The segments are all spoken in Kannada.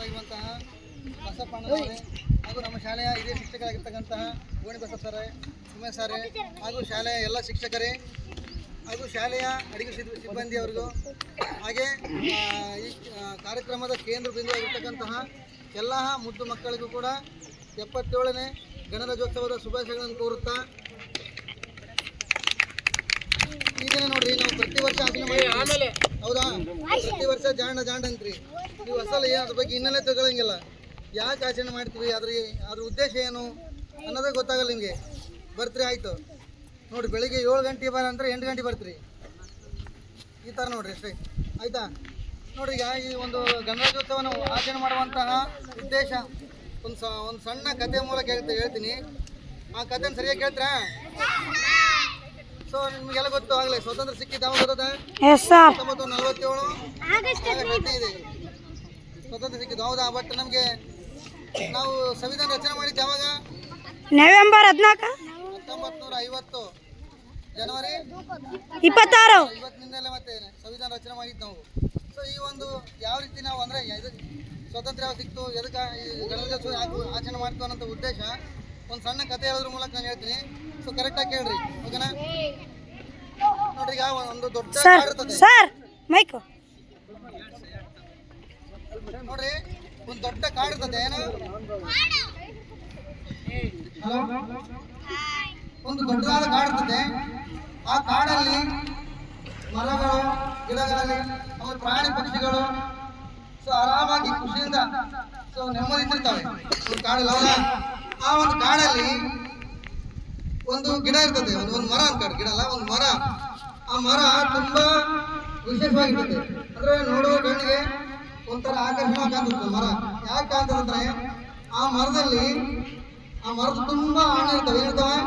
ಶಿಕ್ಷಕರಾಗಿರುವಂತಹ ಬಸಪ್ಪಣ್ಣನವರೇ ಹಾಗೂ ನಮ್ಮ ಶಾಲೆಯ ಹಿರಿಯ ಶಿಕ್ಷಕರಾಗಿರ್ತಕ್ಕಂತಹ ಗೋಣಿ ಬಸಪ್ಪ ಸರ್, ಉಮೇಶ್ ಸರ್ ಹಾಗೂ ಶಾಲೆಯ ಎಲ್ಲ ಶಿಕ್ಷಕರೇ ಹಾಗೂ ಶಾಲೆಯ ಅಡಿಗೆ ಸಿಬ್ಬಂದಿಯವರಿಗೂ ಹಾಗೆ ಈ ಕಾರ್ಯಕ್ರಮದ ಕೇಂದ್ರ ಬಿಂದುವಾಗಿರ್ತಕ್ಕಂತಹ ಎಲ್ಲ ಮುದ್ದು ಮಕ್ಕಳಿಗೂ ಕೂಡ 77ನೇ ಗಣರಾಜ್ಯೋತ್ಸವದ ಶುಭಾಶಯಗಳನ್ನು ಕೋರುತ್ತಾ, ಈಗನೇ ನೋಡ್ರಿ ನಾವು ಪ್ರತಿ ವರ್ಷ ಆಚರಣೆ ಮಾಡಿ ಹೌದಾ, ಪ್ರತಿ ವರ್ಷ ಜಾಂಡ್ ಅಂತ್ರಿ ನೀವು ಅಸಲು ಅದ್ರ ಬಗ್ಗೆ ಹಿನ್ನೆಲೆ ತಗೊಳ್ಳಂಗಿಲ್ಲ. ಯಾಕೆ ಆಚರಣೆ ಮಾಡ್ತೀವಿ, ಅದ್ರ ಉದ್ದೇಶ ಏನು ಅನ್ನೋದೇ ಗೊತ್ತಾಗಲ್ಲ ನಿಮಗೆ. ಬರ್ತೀರಿ ಆಯಿತು ನೋಡಿರಿ, ಬೆಳಿಗ್ಗೆ 7 ಗಂಟೆ ಬರ ಅಂದ್ರೆ 8 ಗಂಟೆ ಬರ್ತೀರಿ, ಈ ಥರ ನೋಡಿರಿ ಅಷ್ಟೇ ಆಯಿತಾ. ನೋಡ್ರಿ, ಈಗ ಈ ಒಂದು ಗಣರಾಜ್ಯೋತ್ಸವನ ಆಚರಣೆ ಮಾಡುವಂತಹ ಉದ್ದೇಶ ಒಂದು ಸಣ್ಣ ಕಥೆ ಮೂಲಕ ಹೇಳ್ತೀನಿ. ಆ ಕಥೆನ ಸರಿಯಾಗಿ ಕೇಳ್ತೀರಾ? ಸೊ ನಿಮಗೆಲ್ಲ ಗೊತ್ತು, ಆಗಲೇ ಸ್ವತಂತ್ರ ಸಿಕ್ಕಿದ್ದು ಯಾವಾಗ ಗೊತ್ತದ? 1947 ಆಗಸ್ಟ್ 15 ಸ್ವತಂತ್ರ ಸಿಕ್ಕಿದ್ದು, ಹೌದಾ? ಬಟ್ ನಮಗೆ ನಾವು ಸಂವಿಧಾನ ರಚನೆ ಮಾಡಿದ್ದು ಯಾವಾಗ? ನವೆಂಬರ್ 14 1950 ಜನವರಿ 26 ಇವತ್ತಿನಿಂದಲೇ ಮತ್ತೆ ಸಂವಿಧಾನ ರಚನೆ ಮಾಡಿದ್ದು ನಾವು. ಸೊ ಈ ಒಂದು ಯಾವ ರೀತಿ ನಾವು ಅಂದರೆ ಸ್ವತಂತ್ರ ಯಾವ ಸಿಕ್ತು, ಎದಕ್ಕೆ ಈ ಗಣರಾಜ್ಯೋತ್ಸವ ಆಚರಣೆ ಮಾಡ್ತೀವಿ ಅನ್ನೋ ಉದ್ದೇಶ ಒಂದು ಸಣ್ಣ ಕಥೆ ಹೇಳೋದ್ರ ಮೂಲಕ ನಾನು ಹೇಳ್ತೀನಿ. ಸೊ ಕರೆಕ್ಟಾಗಿ ಕೇಳ್ರಿ, ಓಕೆನಾ? ನೋಡ್ರಿ, ಈಗ ಒಂದು ದೊಡ್ಡ ಕಾಡು ಇರ್ತದೆ ನೋಡ್ರಿ, ಒಂದು ದೊಡ್ಡ ಕಾಡು ಇರ್ತದೆ. ಏನು ಒಂದು ದೊಡ್ಡದಾದ ಕಾಡು ಇರ್ತದೆ. ಆ ಕಾಡಲ್ಲಿ ಮರಗಳು, ಗಿಡಗಳಲ್ಲಿ ಆಮೇಲೆ ಪ್ರಾಣಿ ಪಕ್ಷಿಗಳು ಸೊ ಆರಾಮಾಗಿ ಖುಷಿಯಿಂದ ಸೊ ನೆಮ್ಮದಿರ್ತವೆ ಒಂದು ಕಾಡಲ್ಲಿ. ಹೌದಾ? ಆ ಒಂದು ಕಾಡಲ್ಲಿ ಒಂದು ಗಿಡ ಇರ್ತದೆ, ಒಂದು ಮರ ಅನ್ಕಾಡು, ಗಿಡ ಅಲ್ಲ, ಒಂದು ಮರ. ಆ ಮರ ತುಂಬಾ ವಿಶೇಷವಾಗಿರ್ತದೆ, ಅಂದ್ರೆ ನೋಡುವ ಕಣ್ಣಿಗೆ ಒಂಥರ ಆಕರ್ಷಣ ಕಾಣ್ತದೆ ಮರ. ಯಾಕೆ ಕಾಣ್ತದಂದ್ರೆ ಆ ಮರದ ತುಂಬಾ ಹಣ್ಣು ಇರ್ತವೆ. ಏನಿರ್ತವೆ?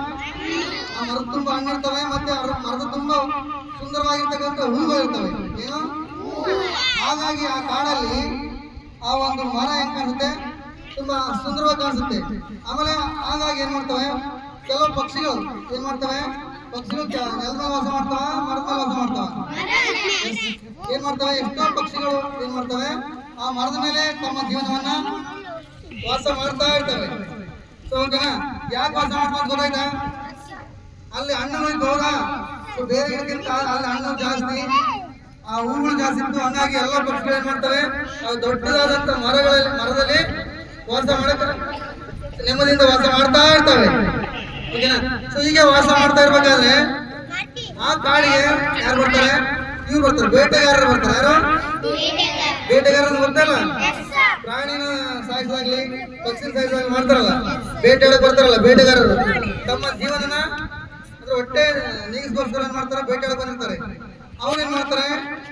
ಆ ಮರದ ತುಂಬಾ ಹಣ್ಣು ಇರ್ತವೆ, ಮತ್ತೆ ಮರದ ತುಂಬಾ ಸುಂದರವಾಗಿರ್ತಕ್ಕಂಥ ಹೂವುಗಳು ಇರ್ತವೆ. ಏನು? ಹಾಗಾಗಿ ಆ ಕಾಡಲ್ಲಿ ಆ ಒಂದು ಮರ ಹೆಂಗ್ ಕಾಣಿಸುತ್ತೆ, ತುಂಬಾ ಸುಂದರವಾಗಿ ಕಾಣಿಸುತ್ತೆ. ಆಮೇಲೆ ಹಾಗಾಗಿ ಏನ್ ಮಾಡ್ತವೆ, ಕೆಲವು ಪಕ್ಷಿಗಳು ಏನ್ ಮಾಡ್ತವೆ, ಪಕ್ಷಿಗಳು ನೆಲದ ಮೇಲೆ ವಾಸ ಮಾಡ್ತಾವ, ಮರದ ಮೇಲೆ ವಾಸ ಮಾಡ್ತಾವ. ಏನ್ ಮಾಡ್ತವೆ, ಎಷ್ಟೋ ಪಕ್ಷಿಗಳು ಏನ್ ಮಾಡ್ತವೆ, ಆ ಮರದ ಮೇಲೆ ತಮ್ಮ ಜೀವನವನ್ನ ವಾಸ ಮಾಡ್ತಾ ಇರ್ತವೆ. ಸೊ ಓಕೆನಾ? ಯಾಕೆ ವಾಸ ಮಾಡ್ತಾ ಗೊತ್ತಾಯ್ತಾ? ಅಲ್ಲಿ ಹಣ್ಣು ಇದ್ದವಾಗ ಬೇರೆ ಗಿಡಕ್ಕಿಂತ ಅಲ್ಲಿ ಹಣ್ಣು ಜಾಸ್ತಿ, ಆ ಹೂಗಳು ಜಾಸ್ತಿ ಇತ್ತು. ಹಂಗಾಗಿ ಎಲ್ಲ ಪಕ್ಷಿಗಳು ಏನ್ ಮಾಡ್ತವೆ, ದೊಡ್ಡದಾದಂತ ಮರದಲ್ಲಿ ವಾಸ ಮಾಡಕ್ಕೆ ನೆಮ್ಮದಿಯಿಂದ ವಾಸ ಮಾಡ್ತಾ ಇರ್ತವೆ. ಓಕೆನಾ? ಸೊ ಹೀಗೆ ವಾಸ ಮಾಡ್ತಾ ಇರ್ಬೇಕಾದ್ರೆ ಆ ಕಾಡಿಗೆ ಯಾರು ಬರ್ತಾರೆ? ಇವ್ರು ಬರ್ತಾರೆ, ಬೇಟೆಗಾರರು ಬರ್ತಾರೆ. ಯಾರು? ಬೇಟೆಗಾರರು ಗೊತ್ತಲ್ಲ, ಪ್ರಾಣಿನ ಸಾಯಿಸಾಗ್ಲಿ ಪಕ್ಷಿ ಸಾಯಿಸಾಗ್ಲಿ ಮಾಡ್ತಾರಲ್ಲ, ಬೇಟೆಯಾಡಕ್ ಬರ್ತಾರಲ್ಲ ಬೇಟೆಗಾರರು. ತಮ್ಮ ಜೀವನನ ಅಂದ್ರೆ ಹೊಟ್ಟೆ ನೀಗಿಸ್ಕೋಸ್ಕರ ಏನ್ ಮಾಡ್ತಾರೆ, ಬೇಟೆಯಾಡಕ್ ಬಂದಿರ್ತಾರೆ. ಅವ್ರು ಏನ್ ಮಾಡ್ತಾರೆ,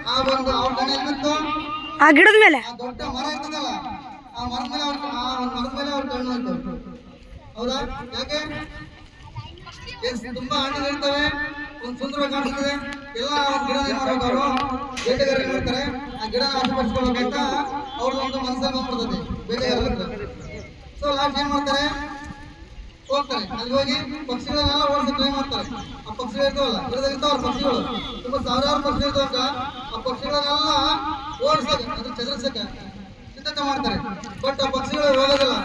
ಆ ಒಂದು ಅವ್ರ ಮನೆ ಬಿತ್ತು ಆ ಗಿಡದ ಮೇಲೆ ಆ ದೊಡ್ಡ ಮರ ಇರ್ತದಲ್ಲ, ಆ ಮರದ ಮೇಲೆ ಅವ್ರ ಕಣ್ಣು ಹೋಯ್ತು. ಹೌದಾ? ಯಾಕೆ? ತುಂಬಾ ಹಣ್ಣುಗಳು ಇರ್ತವೆ, ಒಂದು ಸುಂದರವಾಗಿ ಕಾಣಿಸ್ತದೆ. ಎಲ್ಲ ಗಿಡ ಏನ್ ಮಾಡ್ಬೇಕು, ಅವರು ಬೇಟೆಗಾರ ಏನ್ ಮಾಡ್ತಾರೆ, ಆ ಗಿಡ ಆಶೀರ್ವದಿಸ್ಕೊಳ್ಬೇಕಂತ ಅವ್ರ ಒಂದು ಮನಸ್ಸಲ್ಲಿ ಬಂದ್ಬಿಡ್ತದೆ ಬೇಟೆಗಾರ. ಸೊ ಲಾಸ್ಟ್ ಏನ್ ಮಾಡ್ತಾರೆ, ಹೋಗ್ತಾರೆ ಅಲ್ಲಿ ಹೋಗಿ ಪಕ್ಷಿಗಳನ್ನೆಲ್ಲ ಓಡಿಸಕ್ಕೆ ಟ್ರೈ ಮಾಡ್ತಾರೆ. ಆ ಪಕ್ಷಿಗಳು ಇರ್ತಾವಲ್ಲ, ಗಿಡದಾಗಿರ್ತಾವ ಪಕ್ಷಿಗಳು, ತುಂಬಾ ಸಾವಿರಾರು ಪಕ್ಷಿಗಳು ಇರ್ತಾವಂತ. ಆ ಪಕ್ಷಿಗಳನ್ನೆಲ್ಲ ಓಡಿಸಕ್ಕೆ ಅಂದ್ರೆ ಚದರಿಸಕ್ಕೆ ಸಿದ್ಧತೆ ಮಾಡ್ತಾರೆ. ಬಟ್ ಆ ಪಕ್ಷಿಗಳು ಹೋಗೋದಿಲ್ಲ.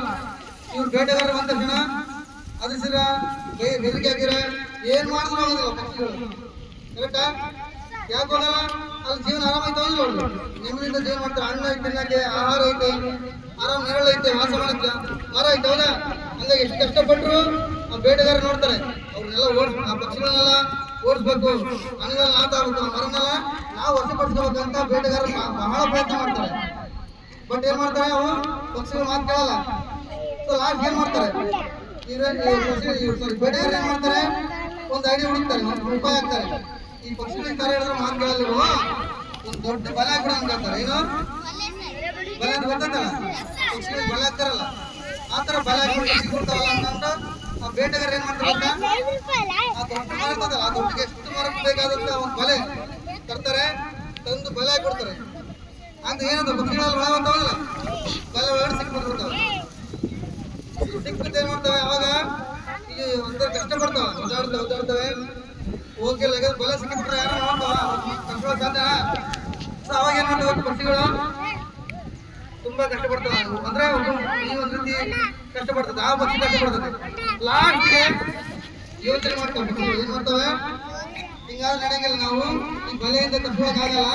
ಇವ್ರು ಬೇಟೆಗಾರರು ಬಂದ ತಕ್ಷಣ ಅದಿಸಿರ ಬೆದರಿಕೆ ಹಾಕಿರ ಏನ್ ಮಾಡಿದ್ರು ಹೋಗೋದಿಲ್ಲ ಪಕ್ಷಿಗಳು. ಕರೆಕ್ಟಾ? ಯಾಕೆ ಹೋಗಲ್ಲ? ಅಲ್ಲಿ ಜೀವನ ಆರಾಮ ಐತೆ, ನೆಮ್ಮದಿಯಿಂದ ಜೀವನ ಮಾಡ್ತಾರೆ. ಹಣ್ಣು ಐತೆ, ತಿನ್ನಕ್ಕೆ ಆಹಾರ ಐತೆ, ಆರಾಮ್ ನೆರಳು ಐತೆ, ವಾಸ ಮಾಡಕ್ಕೆ ಮರ ಐತೆ. ಹೌದಾ? ಹಂಗಾಗಿ ಎಷ್ಟು ಕಷ್ಟಪಟ್ಟರು ಆ ಬೇಟೆಗಾರ ನೋಡ್ತಾರೆ, ಅವ್ರನ್ನೆಲ್ಲ ಆ ಪಕ್ಷಿಗಳನ್ನೆಲ್ಲ ಓಡಿಸ್ಬೇಕು, ಹಣ್ಣುಗಳನ್ನ ಆತಾಡ್ಬೇಕು, ಮರನ್ನೆಲ್ಲ ನಾವು ವಶಪಡಿಸ್ಕೋಬೇಕಂತ ಬೇಟೆಗಾರ ಬಹಳ ಪ್ರಯತ್ನ ಮಾಡ್ತಾರೆ. ಬಟ್ ಏನ್ ಮಾಡ್ತಾರೆ, ಅವು ಪಕ್ಷಿಗಳು ಮಾತು ಕೇಳಲ್ಲ. ಸೊ ಲಾಸ್ಟ್ ಏನ್ ಮಾಡ್ತಾರೆ, ಬೇಟೆಗಾರ ಏನ್ ಮಾಡ್ತಾರೆ, ಒಂದು ಐಡಿಯಾ ಹುಡುಕ್ತಾರೆ, ಉಪಾಯ ಆಗ್ತಾರೆ. ಈ ಪಕ್ಷಿಗಳ ತರ ಹೇಳಿದ್ರೆ ಮಾತು ಕೇಳಲ್ಲ, ಒಂದು ದೊಡ್ಡ ಬಲೆ ಹಾಕ್ಬಿಡ ಅನ್ಕೊಳ್ತಾರೆ. ಏನು ಬಲೆ ಅಂತ ಗೊತ್ತಲ್ಲ, ಪಕ್ಷಿಗಳಿಗೆ ಬಲೆ ಹಾಕ್ತಾರಲ್ಲ, ಆ ತರ ಬಲೆ ಹಾಕ್ಬಿಡ್ತಾವಲ್ಲ ಅಂತಂದ್ರೆ ಆ ಬೇಟೆಗಾರ ಏನ್ ಮಾಡ್ತಾರೆ, ಆ ದೊಡ್ಡ ಮರ ಇರ್ತದಲ್ಲ, ಆ ದೊಡ್ಡಗೆ ಎಷ್ಟು ಮರಕ್ಕೆ ಬೇಕಾದಂತ ಒಂದು ಬಲೆ ತರ್ತಾರೆ, ತಂದು ಬಲೆ ಹಾಕ್ಬಿಡ್ತಾರೆ. ಅಂತ ಏನಂತ ಪಕ್ಷಿಗಳಲ್ಲಿ ಒಳ ಬರ್ತಾವಲ್ಲ, ಬಲೆ ಒಳಗಡೆ ಸಿಕ್ಬಿಡ್ತಾವೆ. ಸಿಕ್ಬಿಟ್ಟು ಏನ್ ಮಾಡ್ತವೆ, ಅವಾಗ ಈಗ ಒಂಥರ ಕಷ್ಟ ಪಡ್ತಾವ, ಓದಾಡ್ತವೆ ಹೋಗಿಲ್ಲ. ಬಲೆ ಸಿಕ್ಕಿಬಿಟ್ರೆ ಯಾರು ನೋಡ್ತಾವ, ಕಷ್ಟ ಸಾಧ್ಯ. ಸೊ ಅವಾಗ ಏನ್ ಮಾಡ್ತಾವೆ ಪಕ್ಷಿಗಳು, ತುಂಬಾ ತುಂಬಾ ಕಷ್ಟಪಡ್ತವೆ ಅಂದ್ರೆ ಈ ಒಂದು ರೀತಿ ಕಷ್ಟಪಡ್ತದೆ, ಆ ಪಕ್ಷಿ ಕಷ್ಟಪಡ್ತದೆ. ಲಾಸ್ಟ್ಗೆ ಯೋಚನೆ ಮಾಡ್ತವೆ, ಏನ್ ಮಾಡ್ತವೆ, ಹಿಂಗಾದ್ರೆ ನಡೆಯಂಗಿಲ್ಲ, ನಾವು ಈ ಬಲೆಯಿಂದ ತಪ್ಪಿಸೋಕ್ಕಾಗಲ್ಲ,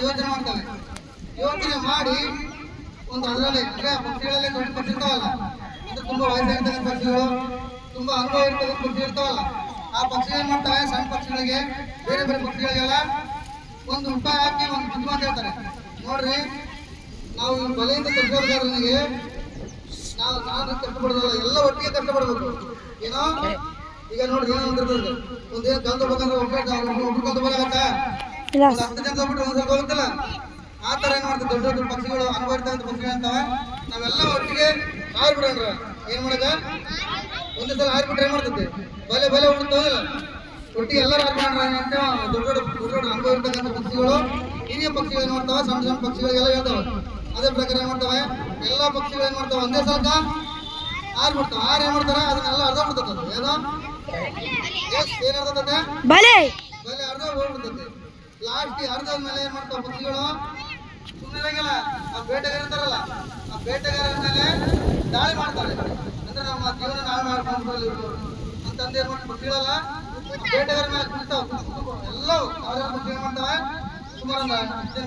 ಯೋಚನೆ ಮಾಡ್ತವೆ. ಯೋಚನೆ ಮಾಡಿ ಒಂದು ಅದರಲ್ಲಿ ಅಂದ್ರೆ ಪಕ್ಷಿಗಳಲ್ಲಿ ದೊಡ್ಡ ಪಕ್ಷಿ ಇರ್ತಾವಲ್ಲ, ಅಂದ್ರೆ ತುಂಬಾ ವಯಸ್ಸಾಗಿರ್ತಕ್ಕಂಥ ಪಕ್ಷಿಗಳು, ತುಂಬಾ ಅನುಭವ ಇರ್ತಕ್ಕಂಥ ಪಕ್ಷಿ ಇರ್ತಾವಲ್ಲ, ಆ ಪಕ್ಷಿ ಏನ್ ಮಾಡ್ತಾರೆ, ಸಣ್ಣ ಪಕ್ಷಿಗಳಿಗೆ ಬೇರೆ ಬೇರೆ ಪಕ್ಷಿಗಳಿಗೆಲ್ಲ ಒಂದು ರೂಪಾಯಿ ಹಾಕಿ ಒಂದು ಬುದ್ಧಿ ಅಂತ ಹೇಳ್ತಾರೆ. ನೋಡ್ರಿ, ನಾವು ಈ ಬಲೆಯಿಂದ ತಪ್ಪಿಸೋದಾದ್ರೆ ನನಗೆ ನಾನು ಕಷ್ಟಪಡೋದಲ್ಲ, ಎಲ್ಲ ಒಟ್ಟಿಗೆ ಕಷ್ಟಪಡ್ಬೇಕು. ಏನೋ ಈಗ ನೋಡ್ರಿ, ಏನೋ ಒಂದಿರ್ತದೆ, ಒಂದೇನು ಕಲ್ತು ಬೇಕಂದ್ರೆ ಒಬ್ಬರು ಕಲ್ತು ಬೇಕಾಗತ್ತಾ, ಒಂದು 10 ಜನ ಹೋಗ್ಬಿಟ್ರೆ ಒಂದ್ ಸ್ವಲ್ಪ ಹೋಗುತ್ತಲ್ಲ, ಆ ತರ ಏನ್ ಮಾಡ್ತದೆ, ದೊಡ್ಡ ದೊಡ್ಡ ಪಕ್ಷಿಗಳು ಅನುಭವ ಇರ್ತಕ್ಕಂಥ ಪಕ್ಷಿಗಳು ಅಂತವೆ, ನಾವೆಲ್ಲ ಒಟ್ಟಿಗೆ ಹಾರ್ಬಿಡೋಣ. ಏನ್ ಮಾಡಕ ಒಂದೇ ಸಲ ಹಾರ್ಬಿಟ್ರೆ ಏನ್ ಮಾಡ್ತದೆ, ಬಲೆ ಬಲೆ ಹೋಗುತ್ತೋದಿಲ್ಲ, ಒಟ್ಟಿಗೆ ಎಲ್ಲರೂ ಹಾರ್ಬಿಡೋಣ ಅಂತ ದೊಡ್ಡ ದೊಡ್ಡ ಅನುಭವ ಇರ್ತಕ್ಕಂಥ ಪಕ್ಷಿಗಳು, ಹಿರಿಯ ಪಕ್ಷಿಗಳು ಏನ್ ಮಾಡ್ತಾವೆ, ಸಣ್ಣ ಸಣ್ಣ ಪಕ್ಷಿಗಳಿಗೆಲ್ಲ ಹೇಳ್ತಾವೆ. ಅದೇ ಪ್ರಕಾರ ಏನ್ ಮಾಡ್ತವೆ, ಎಲ್ಲಾ ಪಕ್ಷಿಗಳು ಏನ್ ಮಾಡ್ತಾವೆ, ಒಂದೇ ಸಲಕ ಹಾರ್ಬಿಡ್ತಾವೆ. ಏನ್ ಮಾಡ್ತಾರೆ, ಅದನ್ನೆಲ್ಲ ಅರ್ಧ ಬಿಡ್ತದೆ, ಏನೋ ಏನಾಗ್ತದೆ, ಬಲೆ ಅರ್ಧ ಹೋಗ್ಬಿಡ್ತದೆ. ಲಾಸ್ಟ್ ಅರ್ಧ ಮೇಲೆ ಏನ್ ಮಾಡ್ತಾವ ಪಕ್ಷಿಗಳು, ಸುಮ್ಮನೆ ಆ ಬೇಟೆಗಾರ ಇರ್ತಾರಲ್ಲ, ಆ ಬೇಟೆಗಾರರ ಮೇಲೆ ದಾಳಿ ಮಾಡ್ತಾರೆ. ಅಂದ್ರೆ ನಮ್ಮ ಜೀವನ ಹಾಳು ಮಾಡ್ಕೊಂಡು ಅಂತಂದು ಏನ್ ಮಾಡ್ತಾರೆ ಪಕ್ಷಿಗಳಲ್ಲ, ಬೇಟೆಗಾರ ಮೇಲೆ ಕುಳಿತಾವ, ಎಲ್ಲವೂ ಅವ್ರ ಪಕ್ಷಿ ಏನ್ ಮಾಡ್ತಾವೆ, ಸುಮಾರು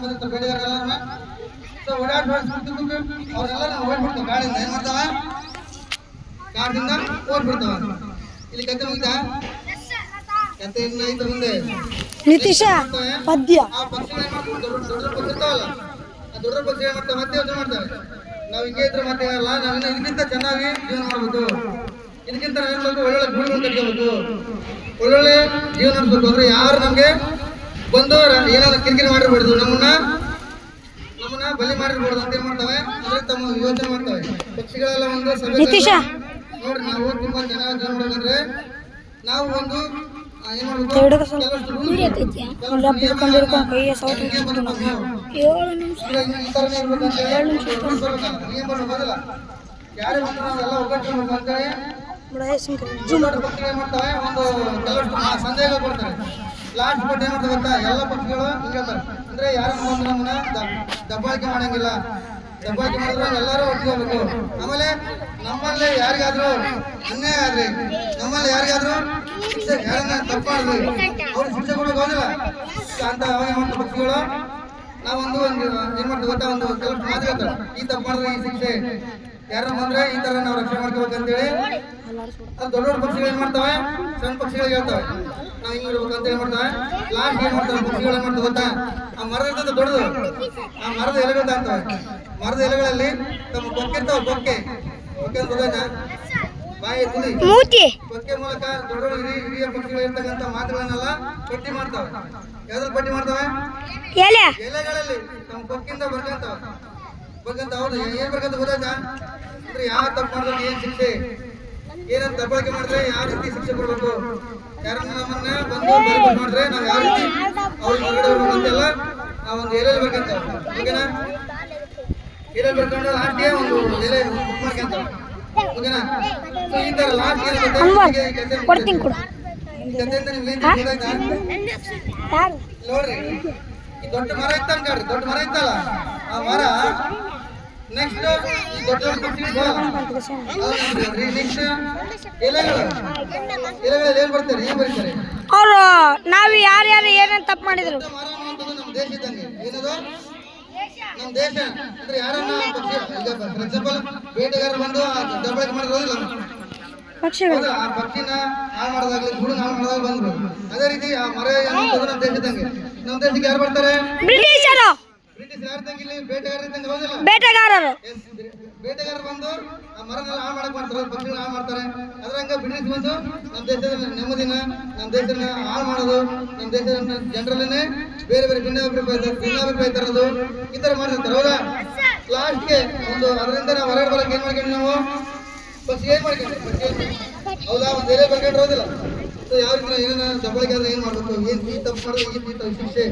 ಬಂದಿರ್ತಾರೆ ಬೇಟೆಗಾರ ಎಲ್ಲ ಓಡಾಡ್ಬಿಟ್ಟು ಅವ್ರೆಲ್ಲ ಓಡ್ಬಿಡ್ತಾವೆ ಗಾಡಿಯಿಂದ. ಏನ್ ಮಾಡ್ತಾವ, ಕಾಡಿಂದ ಓಡ್ಬಿಡ್ತಾವ. ಇಲ್ಲಿ ಕತೆ ಮುಗಿತಾ, ಕತೆ ಇನ್ನ ಐತೆ ಮುಂದೆ. ನಿತೀಶ ಪದ್ಯ ಆ ಪಕ್ಷಿಗಳು ಏನ್ ಮಾಡ್ತಾರೆ, ದೊಡ್ಡ ಪಕ್ಷಿ ಇರ್ತಾವಲ್ಲ, ಆ ದೊಡ್ಡ ಪಕ್ಷಿ ಏನ್ ಮಾಡ್ತಾವೆ, ಮತ್ತೆ ಯೋಚನೆ ಮಾಡ್ತೇವೆ, ನಾವು ಹಿಂಗೆ ಇದ್ರೆ ಮತ್ತೆ ಅಲ್ಲ, ನಾವಿನ್ನ ಇದಕ್ಕಿಂತ ಚೆನ್ನಾಗಿ ಜೀವನ ಮಾಡ್ಬೋದು, ಇದಕ್ಕಿಂತ ಏನ್ಬೇಕು, ಒಳ್ಳೊಳ್ಳೆ ಗುರುಗಳು ಕಟ್ಕೋಬೇಕು, ಒಳ್ಳೊಳ್ಳೆ ಜೀವನ ನಡೆಸ್ಬೇಕು. ಅಂದ್ರೆ ಯಾರು ನಮ್ಗೆ ಬಂದು ಏನಾದ್ರು ಕಿರಿಕಿರಿ ಮಾಡಿರ್ಬಾರ್ದು, ನಮ್ಮನ್ನ ಬಲಿ ಮಾಡಿರ್ಬಾರ್ದು ಅಂತ ಏನ್ ಮಾಡ್ತವೆ, ಅಂದ್ರೆ ತಮ್ಮ ಯೋಚನೆ ಮಾಡ್ತವೆ. ಪಕ್ಷಿಗಳೆಲ್ಲ ಒಂದು ಸಭೆ ನೋಡ್ರಿ, ನಾವು ತುಂಬಾ ಚೆನ್ನಾಗಿ ಜೀವನ ಮಾಡ್ಬೇಕಂದ್ರೆ ನಾವು ಒಂದು ಏನ್ ಮಾಡ್ಬೇಕು, ಯಾರೇ ಬಂದ್ರು ನಾವೆಲ್ಲ ಒಗ್ಗಟ್ಟಿರ್ಬೇಕು ಅಂತೇಳಿ ಪಕ್ಷಿಗಳು ಮಾಡ್ತವೆ, ಒಂದು ಕೆಲವಷ್ಟು ಸಂದೇಹ ಕೊಡ್ತಾರೆ. ಲಾಸ್ಟ್ ಬಟ್ ಏನ್ ಮಾಡ್ತವೆ ಗೊತ್ತಾ, ಎಲ್ಲ ಪಕ್ಷಿಗಳು ಹೇಳ್ತಾರೆ, ಅಂದ್ರೆ ಯಾರನ್ನ ಬಂದು ನಮ್ಮನ್ನ ದಬ್ಬಾಳಿಕೆ ಮಾಡಂಗಿಲ್ಲ, ದಬ್ಬಾಳಿಕೆ ಮಾಡಿದ್ರೆ ಎಲ್ಲರೂ ಒಟ್ಟಿಗೆ ಹೋಗ್ಬೇಕು. ಆಮೇಲೆ ನಮ್ಮಲ್ಲಿ ಯಾರಿಗಾದ್ರೂ ಅನ್ಯಾಯ ಆದ್ರಿ, ನಮ್ಮಲ್ಲಿ ಯಾರಿಗಾದ್ರೂ ಶಿಕ್ಷೆ, ಯಾರನ್ನ ತಪ್ಪಾಡ್ರಿ ಅವ್ರಿಗೆ ಶಿಕ್ಷೆ ಕೊಡೋಕೆ ಹೋಗಿಲ್ಲ ಅಂತ ಅವಾಗ ಮಾಡ್ತ ಪಕ್ಷಿಗಳು. ನಾವೊಂದು ಏನ್ ಮಾಡ್ತೀವಿ ಗೊತ್ತಾ, ಒಂದು ಕೆಲವು ಮಾತು ಹೇಳ್ತಾರೆ, ಈ ತಪ್ಪು ಮಾಡಿದ್ರೆ ಈ ಶಿಕ್ಷೆ, ಯಾರನ್ನ ಬಂದ್ರೆ ಈ ತರ ನಾವು ರಕ್ಷಣೆ ಮಾಡ್ಕೋಬೇಕಂತೇಳಿ. ಅದು ದೊಡ್ಡ ದೊಡ್ಡ ಪಕ್ಷಿಗಳು ಏನ್ ಮಾಡ್ತವೆ, ಸಣ್ಣ ಪಕ್ಷಿಗಳಿಗೆ ಹೇಳ್ತವೆ ನಾವು ಹಿಂಗ್ ಇರ್ಬೇಕು ಅಂತ ಏನ್ ಮಾಡ್ತವೆ. ಲಾಸ್ಟ್ ಏನ್ ಮಾಡ್ತವೆ ಪಕ್ಷಿಗಳು ಏನ್ ಮಾಡ್ತವೆ ಗೊತ್ತಾ, ಆ ಮರ ಇರ್ತದೆ ದೊಡ್ಡದು, ಆ ಮರದ ಎಲೆಗಳು ತಾಂತವೆ. ಮರದ ಎಲೆಗಳಲ್ಲಿ ತಮ್ಮ ಕೊಕ್ಕಿರ್ತಾವ, ಕೊಕ್ಕೆ ಅಂತ ಗೊತ್ತಾಯ್ತಾ, ಬಾಯಿ ತುದಿ ಕೊಕ್ಕೆ ಮೂಲಕ ದೊಡ್ಡ ಹಿರಿಯ ಪಕ್ಷಿಗಳು ಇರ್ತಕ್ಕಂಥ ಮಾತುಗಳನ್ನೆಲ್ಲ ಪಟ್ಟಿ ಮಾಡ್ತವೆ. ಯಾವ್ದ್ರಲ್ಲಿ ಪಟ್ಟಿ ಮಾಡ್ತವೆ, ಎಲೆಗಳಲ್ಲಿ ತಮ್ಮ ಕೊಕ್ಕಿಂದ ಬರ್ಕಂತವೆ. ಹೌದು, ಏನ್ ಬರ್ಕಂತ ಗೊತ್ತಾಯ್ತಾ, ಅಂದ್ರೆ ಯಾವ ತಪ್ಪು ಮಾಡಿದ್ರೆ ಏನ್ ಶಿಕ್ಷೆ, ಏನಂತ ದಬ್ಬಾಳಿಕೆ ಮಾಡಿದ್ರೆ ಯಾವ ರೀತಿ ಶಿಕ್ಷೆ ಕೊಡ್ಬೇಕು, ಯಾರನ್ನ ನಮ್ಮನ್ನ ಬಂದು ಮಾಡಿದ್ರೆ ನಾವ್ ಯಾವ ರೀತಿ ಅವ್ರಿಗೆ ಹೊರಗಡೆ ಹೋಗ್ಬೇಕಂತೆಲ್ಲ ಆ ಒಂದು ಎಲೆಯಲ್ಲಿ ಬರ್ಕಂತ, ಓಕೆನಾ. ಎಲೆ ಬರ್ಕೊಂಡು ಲಾಸ್ಟ್ಗೆ ಒಂದು ಎಲೆ ಬುಕ್ ಮಾಡ್ಕೊಂತ, ಓಕೆನಾ. ಈ ತರ ಲಾಸ್ಟ್ ನೋಡ್ರಿ, ಈ ದೊಡ್ಡ ಮರ ಇತ್ತ ಅನ್ಕಾಡ್ರಿ, ದೊಡ್ಡ ಮರ ಇತ್ತಲ್ಲ, ಆ ಮರ ನೆಕ್ಸ್ಟ್ ಈ ದೊಡ್ಡ ನೆಕ್ಸ್ಟ್ ಎಲೆಗಳಲ್ಲಿ ಏನ್ ಬರ್ತಾರೆ, ಏನ್ ಬರೀತಾರೆ ಅವರು, ನಾವು ಯಾರ್ಯಾರು ಏನೇನು ತಪ್ಪು ಮಾಡಿದ್ರು. ಮರ ಅನ್ನುವಂಥದ್ದು ನಮ್ಮ ದೇಶ ಇದ್ದಂಗೆ, ಏನದು ನಮ್ಮ ದೇಶ. ಅಂದ್ರೆ ಯಾರನ್ನ ಪಕ್ಷಿ, ಈಗ ಫಾರ್ ಎಕ್ಸಾಂಪಲ್ ಬೇಟೆಗಾರರು ಬಂದು ದಬ್ಬಾಳಿಕೆ ಮಾಡಿರೋದಿಲ್ಲ, ಆ ಪಕ್ಷಿನ ಹಾಳು ಮಾಡೋದಾಗ್ಲಿ, ಗೂಡು ಹಾಳು ಮಾಡೋದಾಗ ಬಂದ್ರು. ಅದೇ ರೀತಿ ಆ ಮರ ಅನ್ನುವಂಥದ್ದು ನಮ್ಮ ದೇಶ ಇದ್ದಂಗೆ. ನಮ್ಮ ದೇಶಕ್ಕೆ ಯಾರು ಬರ್ತಾರೆ, ಬ್ರಿಟಿಷರು. ಬ್ರಿಟಿಷ್ ಯಾರು ಇದ್ದಂಗೆ, ಇಲ್ಲಿ ಬೇಟೆಗಾರರು ಇದ್ದಂಗೆ ಹೋದಿಲ್ಲ, ಬೇಟೆಗಾರರು ಬಂದು ಆ ಮರನೆಲ್ಲ ಹಾಳು ಮಾಡಕ್ ಮಾಡ್ತಾರೆ, ಪಕ್ಷಿಗಳನ್ನ ಹಾಳು ಮಾಡ್ತಾರೆ. ಅದ್ರಂಗ ಬ್ರಿಟಿಷ್ ಬಂದು ನಮ್ಮ ದೇಶದ ನೆಮ್ಮದಿನ, ನಮ್ಮ ದೇಶನ ಹಾಳು ಮಾಡೋದು, ನಮ್ಮ ದೇಶದ ಜನರಲ್ಲೇ ಬೇರೆ ಬೇರೆ ಭಿನ್ನಾಭಿಪ್ರಾಯ ತರೋದು, ಈ ತರ ಮಾಡಿರ್ತಾರೆ. ಹೌದಾ, ಲಾಸ್ಟ್ಗೆ ಒಂದು ಅದರಿಂದ ನಾವು ಹೊರಗಡೆ ಬರಕ್ಕೆ ಏನ್ ಮಾಡ್ಕೊಂಡ್ವಿ ನಾವು, ಪಕ್ಷಿ ಏನ್ ಮಾಡ್ಕೊಂಡ್ವಿ, ಹೌದಾ, ಒಂದು ಎಲೆ ಬರ್ಕೊಂಡ್ರೆ ಹೋದಿಲ್ಲ. ಯಾವ ರೀತಿ ಏನ ದಬ್ಬಾಳಿಕೆ ಆದ್ರೆ ಏನ್ ಮಾಡ್ಬೇಕು, ಏನ್ ಈ ತಪ್ಪು ಮಾಡಿದ್ರೆ ಈ ಶಿಕ್ಷೆ,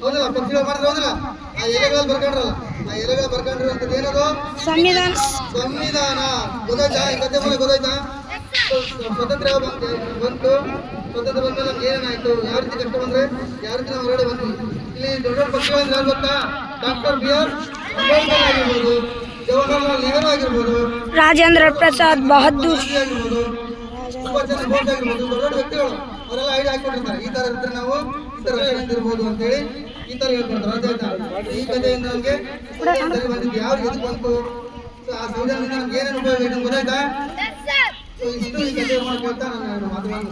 ಹೌದಿಲ್ಲ. ಪಕ್ಷಿಗಳು ಮಾಡಿದ್ರೆ ಹೋದಿಲ್ಲ, ಆ ಎಲೆಗಳಲ್ಲಿ ಬರ್ಕೊಂಡ್ರಲ್ಲ, ಆ ಎಲೆಗಳು ಬರ್ಕೊಂಡಿರುವಂತದ್ದು ಏನದು, ಸಂವಿಧಾನ. ಗೊತ್ತಾಯ್ತಾ, ಈ ಕತೆ ಮೇಲೆ ಗೊತ್ತಾಯ್ತಾ. ಸ್ವತಂತ್ರ ಬಂತು, ಸ್ವತಂತ್ರ ಬಂದ್ಮೇಲೆ ನಮ್ಗೆ ಏನೇನಾಯ್ತು, ಯಾವ ರೀತಿ ಕಷ್ಟ ಬಂದ್ರೆ ಯಾವ ರೀತಿ ನಾವು ಹೊರಗಡೆ ಬಂದ್ವಿ. ಇಲ್ಲಿ ದೊಡ್ಡ ದೊಡ್ಡ ಪಕ್ಷಿಗಳಿಂದ ಯಾರು ಗೊತ್ತಾ, ಡಾಕ್ಟರ್ ಬಿ ಆರ್ ಅಂಬೇಡ್ಕರ್ ಆಗಿರ್ಬೋದು, ಜವಾಹರ್ಲಾಲ್ ನೆಹರು ಆಗಿರ್ಬೋದು, ರಾಜೇಂದ್ರ ಪ್ರಸಾದ್ ಬಹದ್ದೂರ್, ಗಾಂಧಿ ಆಗಿರ್ಬೋದು, ಸುಭಾಷ್ ಚಂದ್ರ ಬೋಸ್ ಆಗಿರ್ಬೋದು, ದೊಡ್ಡ ದೊಡ್ಡ ವ್ಯಕ್ತಿಗಳು ಅವರೆಲ್ಲ ಐಡಿಯಾ ಹಾಕೊಂಡಿರ್ತಾರೆ. ಈ ತರ ಇದ್ರೆ ನಾವು ಈ ತರ ರಕ್ಷಣೆ ಇರ್ಬೋದು ಅಂತೇಳಿ ಈ ತರ ಹೇಳ್ಕೊಡ್ತಾರೆ. ಅರ್ಥ ಈ ಕಥೆಯಿಂದ ನಮ್ಗೆ ಬಂದಿದ್ದು ಯಾವ ಎದಕ್ಕೆ ಬಂತು, ಆ ಸಂವಿಧಾನದಿಂದ ನಮ್ಗೆ ಏನೇನು ಉಪಯೋಗ ಇದೆ ಗೊತ್ತಾಯ್ತಾ? ಇಷ್ಟು ಈ ಕಥೆ ಮಾಡ್ಕೊಳ್ತಾ ನಾನು ಮಾತುಗಳನ್ನು